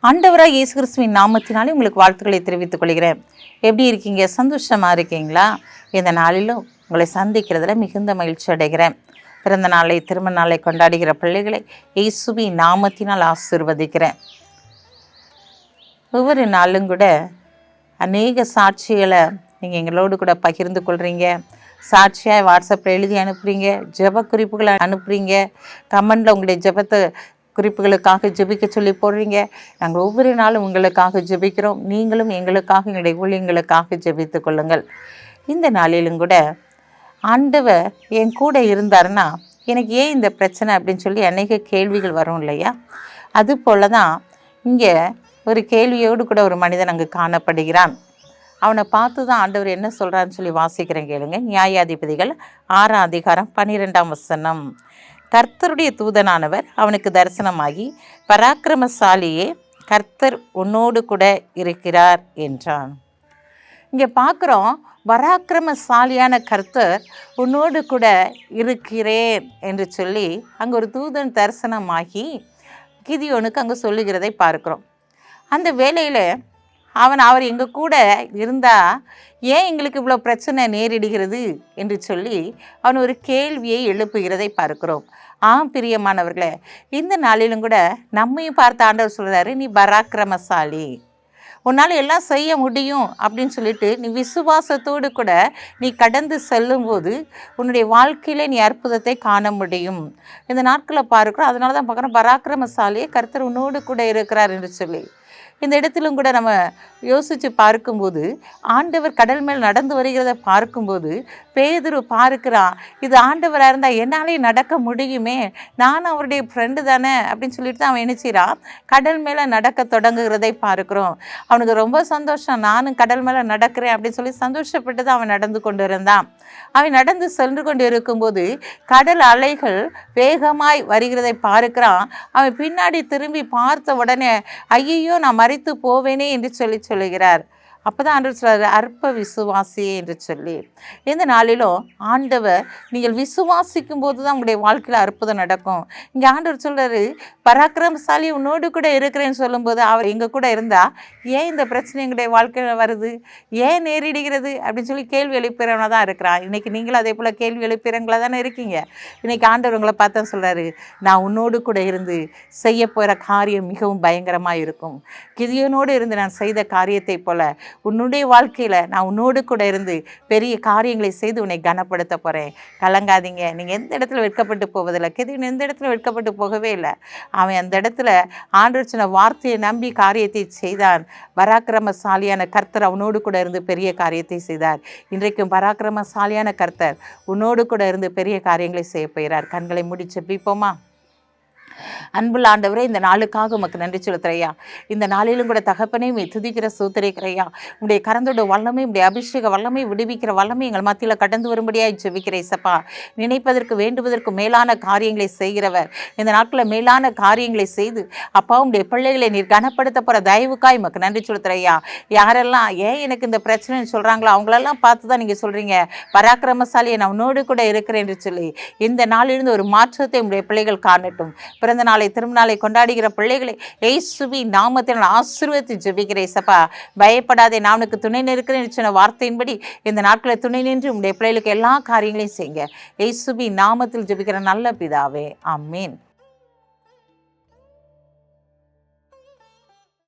ஆண்டவராக இயேசு கிறிஸ்துவின் நாமத்தினாலே உங்களுக்கு வாழ்த்துக்களை தெரிவித்துக் கொள்கிறேன். எப்படி இருக்கீங்க? சந்தோஷமாக இருக்கீங்களா? இந்த நாளிலும் உங்களை சந்திக்கிறதுல மிகுந்த மகிழ்ச்சி அடைகிறேன். பிறந்த நாளை, திருமண நாளை கொண்டாடுகிற பிள்ளைகளை இயேசுவின் நாமத்தினால் ஆசீர்வதிக்கிறேன். ஒவ்வொரு நாளும் கூட அநேக சாட்சிகளை நீங்கள் எங்களோடு கூட பகிர்ந்து கொள்கிறீங்க. சாட்சியாக வாட்ஸ்அப்பில் எழுதி அனுப்புகிறீங்க, ஜெப குறிப்புகளை அனுப்புகிறீங்க, கமெண்டில் உங்களுடைய ஜெபத்தை குறிப்புகளுக்காக ஜெபிக்க சொல்லி போடுறீங்க. நாங்கள் ஒவ்வொரு நாளும் உங்களுக்காக ஜெபிக்கிறோம். நீங்களும் எங்களுக்காக, எங்களுடைய ஊழியங்களுக்காக ஜெபித்து கொள்ளுங்கள். இந்த நாளிலும் கூட ஆண்டவர் என் கூட இருந்தாருன்னா எனக்கு ஏன் இந்த பிரச்சனை அப்படின்னு சொல்லி அநேக கேள்விகள் வரும் இல்லையா? அது போல தான் இங்கே ஒரு கேள்வியோடு கூட ஒரு மனிதன் அங்கு காணப்படுகிறான். அவனை பார்த்து தான் ஆண்டவர் என்ன சொல்கிறான்னு சொல்லி வாசிக்கிறேன் கேளுங்க. நியாயாதிபதிகள் 6ஆம் அதிகாரம் 12ஆம் வசனம். கர்த்தருடைய தூதனானவர் அவனுக்கு தரிசனமாகி, பராக்கிரமசாலியே, கர்த்தர் உன்னோடு கூட இருக்கிறார் என்றான். இங்கே பார்க்குறோம், பராக்கிரமசாலியான கர்த்தர் உன்னோடு கூட இருக்கிறேன் என்று சொல்லி அங்கே ஒரு தூதன் தரிசனமாகி கிதியோனுக்கு அங்கே சொல்லுகிறதை பார்க்குறோம். அந்த வேளையில் அவர் எங்கள் கூட இருந்தால் ஏன் எங்களுக்கு இவ்வளோ பிரச்சனை நேரிடுகிறது என்று சொல்லி அவன் ஒரு கேள்வியை எழுப்புகிறதை பார்க்கிறோம். பிரியமானவர்களே, இந்த நாளிலும் கூட நம்மையும் பார்த்த ஆண்டவர் சொல்கிறாரு, நீ பராக்கிரமசாலி, உன்னால் எல்லாம் செய்ய முடியும் அப்படின்னு சொல்லிட்டு நீ விசுவாசத்தோடு கூட நீ கடந்து செல்லும்போது உன்னுடைய வாழ்க்கையிலே நீ அற்புதத்தை காண முடியும். இந்த நாட்களை பார்க்குறோம். அதனால தான் பார்க்குறோம், பராக்கிரமசாலியே, கர்த்தர் உன்னோடு கூட இருக்கிறார் என்று சொல்லி. இந்த இடத்திலும் கூட நம்ம யோசித்து பார்க்கும்போது ஆண்டவர் கடல் மேல் நடந்து வருகிறத பார்க்கும்போது பேதுரு பார்க்கிறான், இது ஆண்டவராக இருந்தால் என்னாலே நடக்க முடியுமே, நானும் அவருடைய ஃப்ரெண்டு தானே அப்படின்னு சொல்லிட்டு தான் அவன் நினைச்சிறான் கடல் மேலே நடக்க தொடங்குகிறதை பார்க்குறோம். அவனுக்கு ரொம்ப சந்தோஷம், நானும் கடல் மேலே நடக்கிறேன் அப்படின்னு சொல்லி சந்தோஷப்பட்டு தான் அவன் நடந்து கொண்டு இருந்தான். அவன் நடந்து சென்று கொண்டு இருக்கும்போது கடல் அலைகள் வேகமாய் வருகிறதை பார்க்கிறான். அவன் பின்னாடி திரும்பி பார்த்த உடனே, ஐயோ நான் மறித்து போவேனே என்று சொல்லுகிறார். அப்போ தான் ஆண்டவர் சொல்கிறார், அற்ப விசுவாசியே என்று சொல்லி. இந்த நாளிலும் ஆண்டவர் நீங்கள் விசுவாசிக்கும் போது தான் உங்களுடைய வாழ்க்கையில் அற்புதம் நடக்கும். இங்கே ஆண்டவர் சொல்கிறாரு, பராக்கிரமசாலி உன்னோடு கூட இருக்கிறேன்னு சொல்லும்போது அவர் எங்கள் கூட இருந்தால் ஏன் இந்த பிரச்சனை எங்களுடைய வாழ்க்கையில் வருது, ஏன் நேரிடுகிறது அப்படின்னு சொல்லி கேள்வி எழுப்புறவனாக தான் இருக்கிறான். இன்றைக்கி நீங்களும் அதே போல் கேள்வி எழுப்புறவங்களாக தானே இருக்கீங்க. இன்றைக்கி ஆண்டவர் உங்களை பார்த்தா சொல்கிறாரு, நான் உன்னோடு கூட இருந்து செய்ய போகிற காரியம் மிகவும் பயங்கரமாக இருக்கும். கிதியோனோடு இருந்து நான் செய்த காரியத்தை போல உன்னுடைய வாழ்க்கையில் நான் உன்னோடு கூட இருந்து பெரிய காரியங்களை செய்து உன்னை கனப்படுத்த போகிறேன். கலங்காதீங்க, நீங்கள் எந்த இடத்துல வெட்கப்பட்டு போவதில்லை. கிதியோன் எந்த இடத்துல வெட்கப்பட்டு போகவே இல்லை. அவன் அந்த இடத்துல ஆண்டவர் சொன்ன வார்த்தையை நம்பி காரியத்தை செய்தான். பராக்கிரமசாலியான கர்த்தர் அவனோடு கூட இருந்து பெரிய காரியத்தை செய்தார். இன்றைக்கும் பராக்கிரமசாலியான கர்த்தர் உன்னோடு கூட இருந்து பெரிய காரியங்களை செய்ய போகிறார். கண்களை மூடி ஜெபிப்போமா? அன்புள்ள ஆண்டவரே, இந்த நாளுக்காக உமக்கு நன்றி செலுத்துறையா. இந்த நாளிலும் கூட தகப்பனே துதிக்கிற சூத்திரைக்கிறையா. உடைய கரந்தோட வல்லமை, உடைய அபிஷேக வல்லமை, விடுவிக்கிற வல்லமை எங்கள் மத்தியில் கடந்து வரும்படியாய் ஜெபிக்கிறேன் சப்பா. நினைப்பதற்கு வேண்டுவதற்கு மேலான காரியங்களை செய்கிறவர். இந்த நாட்களில் மேலான காரியங்களை செய்து அப்பா உடைய பிள்ளைகளை நீர் கனப்படுத்த போகிற தயவுக்காய் உமக்கு நன்றி செலுத்துறையா. யாரெல்லாம் ஏன் எனக்கு இந்த பிரச்சனைன்னு சொல்கிறாங்களோ அவங்களெல்லாம் பார்த்து தான் நீங்கள் சொல்கிறீங்க, பராக்கிரமசாலியை நான் உன்னோடு கூட இருக்கிறேன் என்று சொல்லி. இந்த நாளிலிருந்து ஒரு மாற்றத்தை உடைய பிள்ளைகள் காணட்டும். பிறந்த நாளை, திருமண நாளை கொண்டாடுகிற பிள்ளைகளை இயேசுவின் நாமத்தில் நான் ஆசீர்வதித்து ஜெபிக்கிறேன் சப்பா. பயப்படாதே, நான் உனக்கு துணை நிற்கிறேன்னு சொன்ன வார்த்தையின்படி இந்த நாட்களில் துணை நின்று உடைய பிள்ளைகளுக்கு எல்லா காரியங்களையும் செய்யுங்க. இயேசுவின் நாமத்தில் ஜெபிக்கிற நல்ல பிதாவே, ஆமென்.